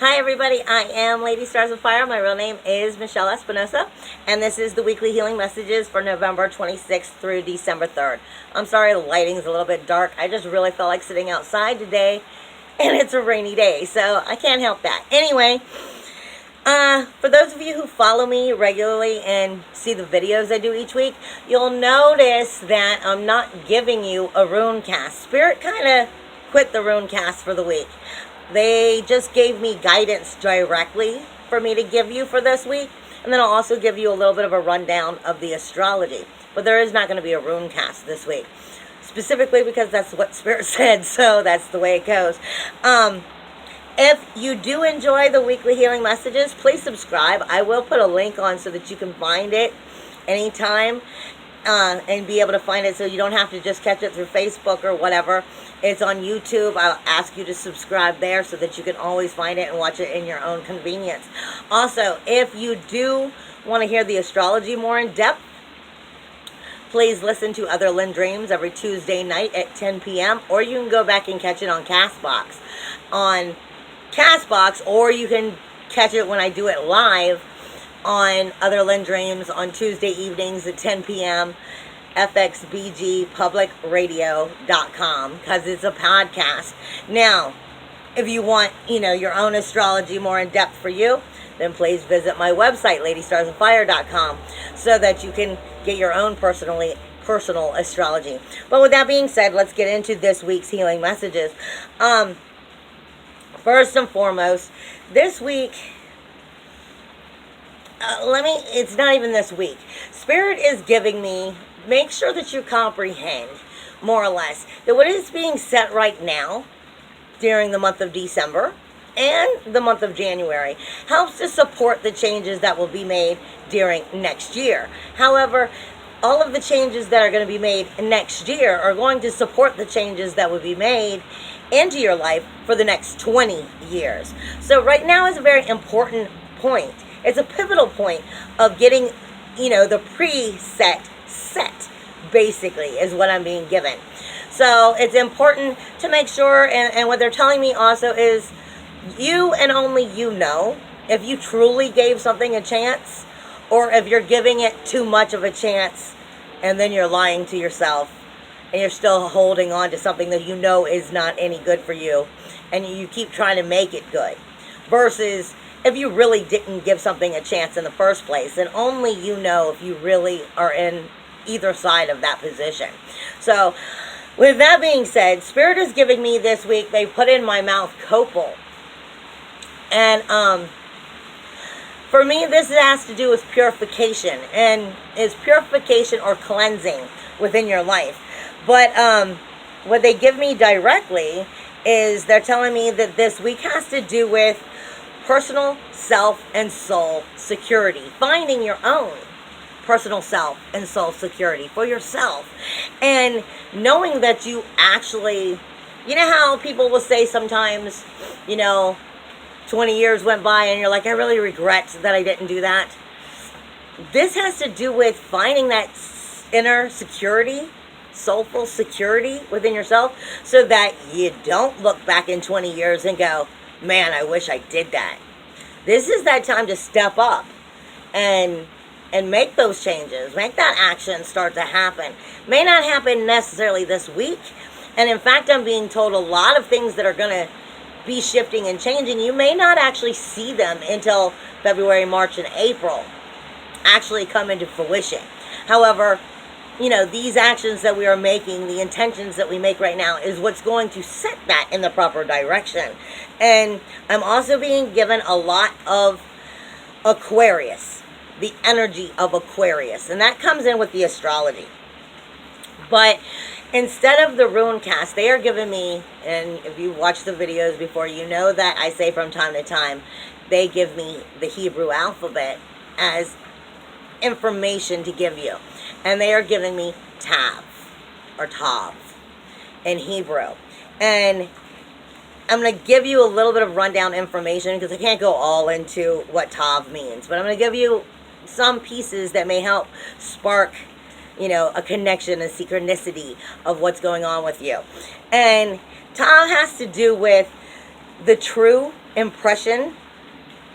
Hi everybody, I am Lady Stars of Fire. My real name is Michelle Espinosa, and this is the weekly healing messages for November 26th through December 3rd. I'm sorry the lighting's a little bit dark. I just really felt like sitting outside today, and it's a rainy day, so I can't help that. Anyway, for those of you who follow me regularly and see the videos I do each week, you'll notice that I'm not giving you a rune cast. Spirit kind of quit the rune cast for the week. They just gave me guidance directly for me to give you for this week. And then I'll also give you a little bit of a rundown of the astrology. But there is not going to be a rune cast this week. Specifically because that's what Spirit said. So that's the way it goes. If you do enjoy the weekly healing messages, please subscribe. I will put a link on so that you can find it anytime. And be able to find it so you don't have to just catch it through Facebook or whatever. It's on YouTube. I'll ask you to subscribe there so that you can always find it and watch it in your own convenience. Also, if you do want to hear the astrology more in depth, please listen to Other Lynn Dreams every Tuesday night at 10 p.m. Or you can go back and catch it on Castbox. Or you can catch it when I do it live on Other Lynn Dreams on Tuesday evenings at 10 p.m. fxbgpublicradio.com, because it's a podcast. Now, if you want, your own astrology more in depth for you, then please visit my website, ladystarsofire.com, so that you can get your own personal astrology. But with that being said, let's get into this week's healing messages. First and foremost, this week, it's not even this week. Spirit is giving me, make sure that you comprehend, more or less, that what is being set right now during the month of December and the month of January helps to support the changes that will be made during next year. However, all of the changes that are going to be made next year are going to support the changes that will be made into your life for the next 20 years. So right now is a very important point. It's a pivotal point of getting, the preset set, basically, is what I'm being given. So it's important to make sure, and what they're telling me also is, you and only you know if you truly gave something a chance, or if you're giving it too much of a chance, and then you're lying to yourself, and you're still holding on to something that you know is not any good for you, and you keep trying to make it good, versus if you really didn't give something a chance in the first place, and only you know if you really are in either side of that position. So, with that being said, Spirit is giving me this week, they put in my mouth copal. And, for me, this has to do with purification, and is purification or cleansing within your life. But, what they give me directly is they're telling me that this week has to do with personal self and soul security. Finding your own personal self and soul security for yourself. And knowing that you actually, how people will say sometimes, 20 years went by and you're like, I really regret that I didn't do that. This has to do with finding that inner security, soulful security within yourself, so that you don't look back in 20 years and go, man, I wish I did that. This is that time to step up and make those changes. Make that action start to happen. May not happen necessarily this week. And in fact, I'm being told a lot of things that are going to be shifting and changing. You may not actually see them until February, March, and April actually come into fruition. However, these actions that we are making, the intentions that we make right now, is what's going to set that in the proper direction. And I'm also being given a lot of Aquarius, the energy of Aquarius. And that comes in with the astrology. But instead of the rune cast, they are giving me, and if you watch the videos before, you know that I say from time to time, they give me the Hebrew alphabet as information to give you. And they are giving me Tav, or Tav, in Hebrew. And I'm going to give you a little bit of rundown information, because I can't go all into what Tav means. But I'm going to give you some pieces that may help spark, a connection, a synchronicity of what's going on with you. And Tav has to do with the true impression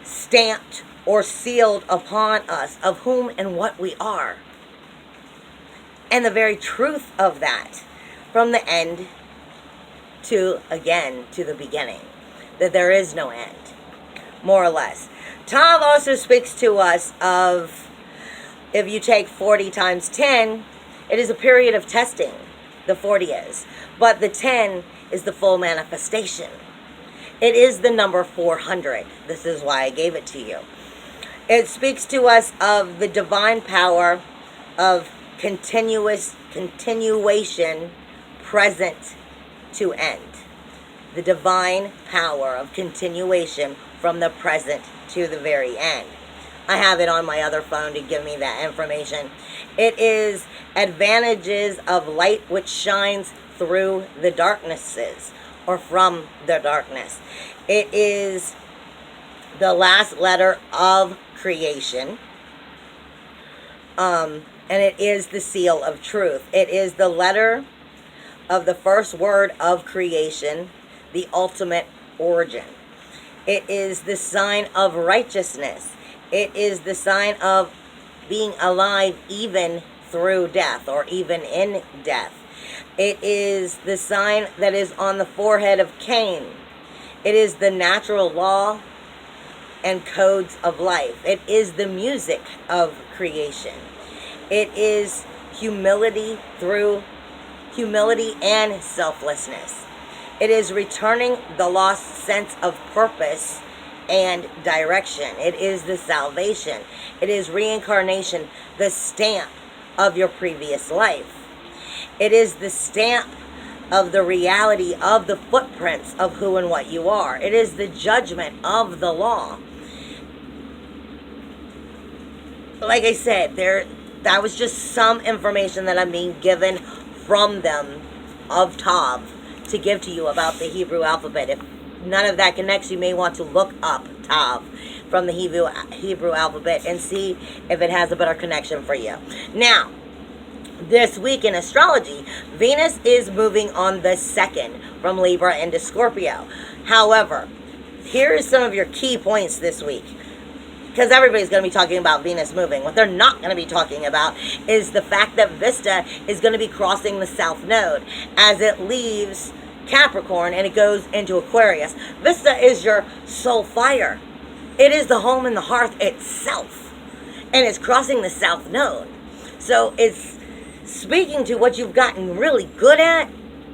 stamped or sealed upon us of whom and what we are. And the very truth of that, from the end to, again, to the beginning, that there is no end, more or less. Tav also speaks to us of, if you take 40 times 10, it is a period of testing, the 40 is. But the 10 is the full manifestation. It is the number 400. This is why I gave it to you. It speaks to us of the divine power of continuation, present to end. The divine power of continuation from the present to the very end. I have it on my other phone to give me that information. It is advantages of light which shines through the darknesses, or from the darkness. It is the last letter of creation. And it is the seal of truth. It is the letter of the first word of creation, the ultimate origin. It is the sign of righteousness. It is the sign of being alive even through death, or even in death. It is the sign that is on the forehead of Cain. It is the natural law and codes of life. It is the music of creation. It is humility and selflessness. It is returning the lost sense of purpose and direction. It is the salvation. It is reincarnation, the stamp of your previous life. It is the stamp of the reality of the footprints of who and what you are. It is the judgment of the law. Like I said, that was just some information that I'm being given from them of Tav to give to you about the Hebrew alphabet. If none of that connects, you may want to look up Tav from the Hebrew alphabet and see if it has a better connection for you. Now, this week in astrology, Venus is moving on the 2nd from Libra into Scorpio. However, here are some of your key points this week, because everybody's going to be talking about Venus moving. What they're not going to be talking about is the fact that Vesta is going to be crossing the South Node as it leaves Capricorn and it goes into Aquarius. Vesta is your soul fire. It is the home and the hearth itself. And it's crossing the South Node. So it's speaking to what you've gotten really good at,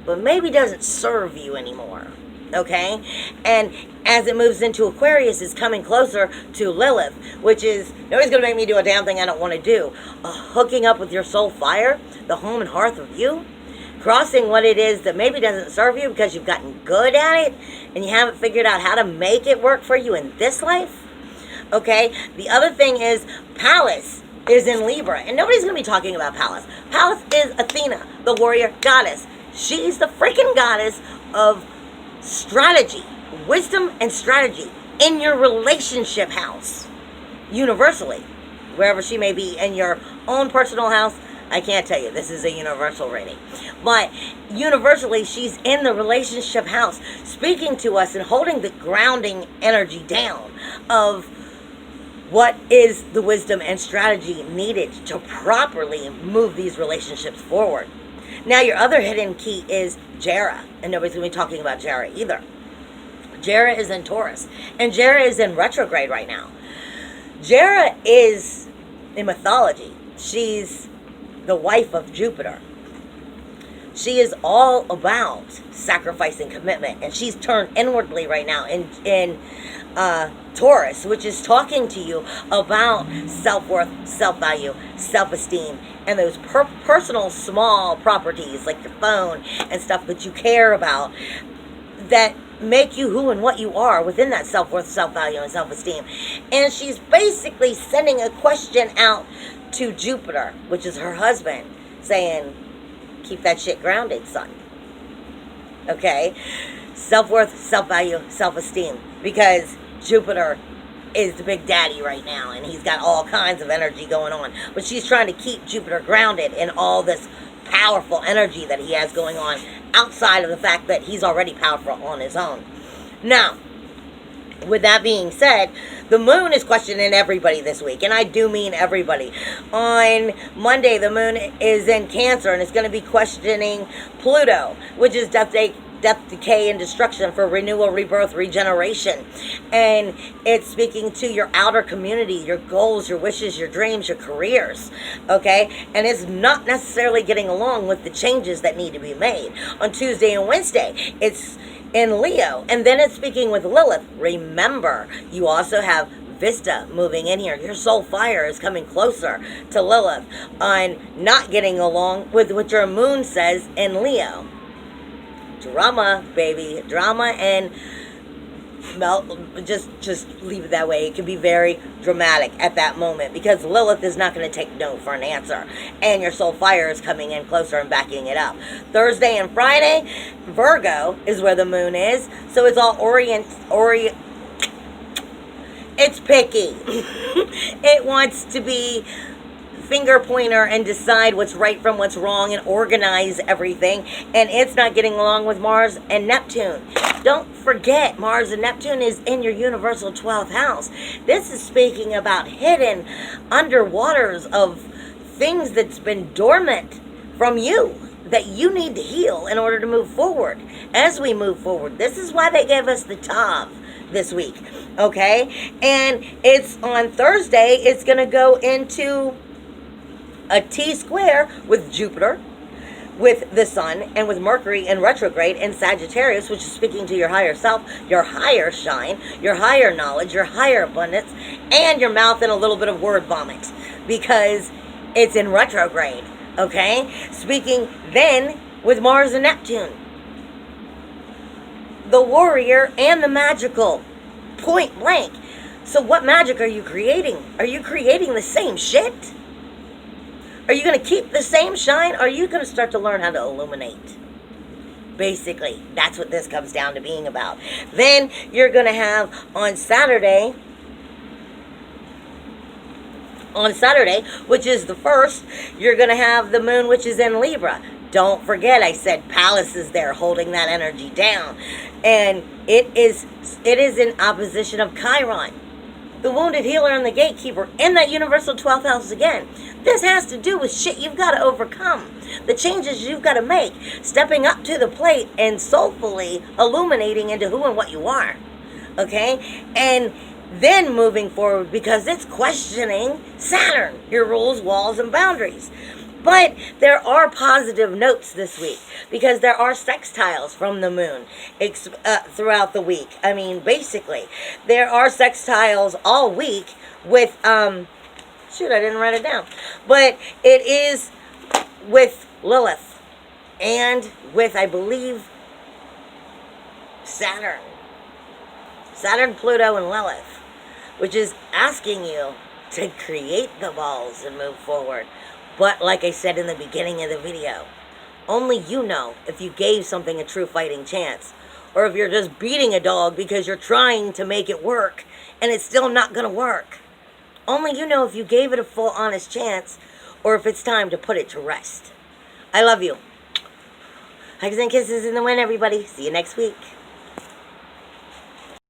but maybe doesn't serve you anymore. Okay? And as it moves into Aquarius, it's coming closer to Lilith, which is, nobody's going to make me do a damn thing I don't want to do. Hooking up with your soul fire, the home and hearth of you, crossing what it is that maybe doesn't serve you because you've gotten good at it and you haven't figured out how to make it work for you in this life. Okay? The other thing is Pallas is in Libra, and nobody's going to be talking about Pallas. Pallas is Athena, the warrior goddess. She's the freaking goddess of strategy, wisdom and strategy in your relationship house, universally, wherever she may be in your own personal house. I can't tell you, this is a universal reading, but universally she's in the relationship house, speaking to us and holding the grounding energy down of what is the wisdom and strategy needed to properly move these relationships forward. Now, your other hidden key is Jera, and nobody's going to be talking about Jera either. Jera is in Taurus, and Jera is in retrograde right now. Jera is, in mythology, she's the wife of Jupiter. She is all about sacrifice and commitment, and she's turned inwardly right now in Taurus, which is talking to you about self-worth, self-value, self-esteem, and those personal small properties like your phone and stuff that you care about that make you who and what you are within that self-worth, self-value, and self-esteem. And she's basically sending a question out to Jupiter, which is her husband, saying, keep that shit grounded, son. Okay? Self-worth, self-value, self-esteem. Because Jupiter is the big daddy right now, and he's got all kinds of energy going on. But she's trying to keep Jupiter grounded in all this powerful energy that he has going on, outside of the fact that he's already powerful on his own. Now, With that being said, the moon is questioning everybody this week, and I do mean everybody. On Monday, the moon is in Cancer, and it's going to be questioning Pluto, which is death, decay, and destruction for renewal, rebirth, regeneration. And it's speaking to your outer community, your goals, your wishes, your dreams, your careers. Okay? And it's not necessarily getting along with the changes that need to be made. On Tuesday and Wednesday, it's in Leo, and then it's speaking with Lilith. Remember, you also have Vista moving in here. Your soul fire is coming closer to Lilith on not getting along with what your moon says in Leo. Drama, baby, drama, and just leave it that way. It can be very dramatic at that moment because Lilith is not going to take no for an answer, and your soul fire is coming in closer and backing it up. Thursday and Friday, Virgo is where the moon is, so it's all it's picky. It wants to be finger pointer and decide what's right from what's wrong and organize everything, and it's not getting along with Mars and Neptune. Don't forget, Mars and Neptune is in your universal 12th house. This is speaking about hidden underwaters of things that's been dormant from you that you need to heal in order to move forward. As we move forward, this is why they gave us the Tav this week, okay? And it's on Thursday, it's going to go into a T-square with Jupiter, with the Sun, and with Mercury in retrograde in Sagittarius, which is speaking to your higher self, your higher shine, your higher knowledge, your higher abundance, and your mouth and a little bit of word vomit, because it's in retrograde, okay? Speaking then with Mars and Neptune, the warrior and the magical, point blank. So what magic are you creating? Are you creating the same shit? Are you going to keep the same shine? Or are you going to start to learn how to illuminate? Basically, that's what this comes down to being about. Then you're going to have on Saturday, which is the 1st, you're going to have the moon, which is in Libra. Don't forget, I said Pallas is there holding that energy down. And it is in opposition of Chiron, the wounded healer and the gatekeeper, in that universal 12th house again. This has to do with shit you've got to overcome, the changes you've got to make, stepping up to the plate and soulfully illuminating into who and what you are, okay? And then moving forward, because it's questioning Saturn, your rules, walls, and boundaries. But there are positive notes this week because there are sextiles from the moon throughout the week. I mean, basically, there are sextiles all week with, shoot, I didn't write it down. But it is with Lilith and with, I believe, Saturn, Pluto, and Lilith, which is asking you to create the balls and move forward. But like I said in the beginning of the video, only you know if you gave something a true fighting chance, or if you're just beating a dog because you're trying to make it work and it's still not going to work. Only you know if you gave it a full honest chance, or if it's time to put it to rest. I love you. Hugs and kisses in the wind, everybody. See you next week.